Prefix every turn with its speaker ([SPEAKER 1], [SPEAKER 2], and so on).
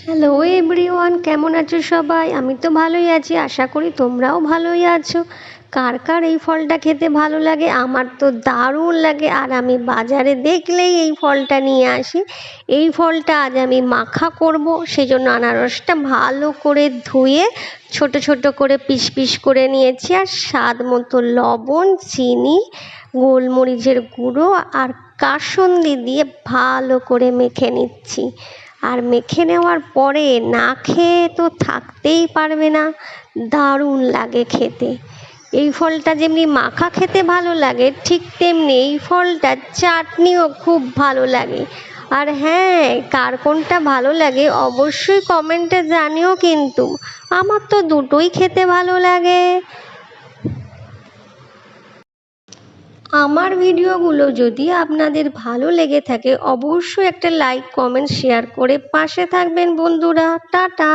[SPEAKER 1] Hello everyone, কেমন আছো সবাই? আমি তো ভালোই আছি, আশা করি তোমরাও ভালোই আছো। কার কার এই ফলটা খেতে ভালো লাগে? আমার তো দারুণ লাগে, আর আমি বাজারে দেখলেই এই ফলটা নিয়ে আসি। এই ফলটা আজ আমি মাখা করব, সেজন্য আনারসটা ভালো করে ধুয়ে ছোট ছোট করে পিস পিস করে নিয়েছি, আর স্বাদ মতো লবণ, চিনি, গোলমরিচের গুঁড়ো আর কাসুন্দি দিয়ে ভালো করে মেখে নিচ্ছি। আর মেখে নেওয়ার পরে না খেয়ে তো থাকতেই পারবে না, দারুণ লাগে খেতে। এই ফলটা যেমনি মাখা খেতে ভালো লাগে, ঠিক তেমনি এই ফলটা চাটনিও খুব ভালো লাগে। আর হ্যাঁ, কার কোনটা ভালো লাগে অবশ্যই কমেন্টে জানিও কিন্তু। আমার তো দুটোই খেতে ভালো লাগে। আমার ভিডিওগুলো যদি আপনাদের ভালো লেগে থাকে অবশ্যই একটা লাইক, কমেন্ট, শেয়ার করে পাশে থাকবেন বন্ধুরা। টাটা।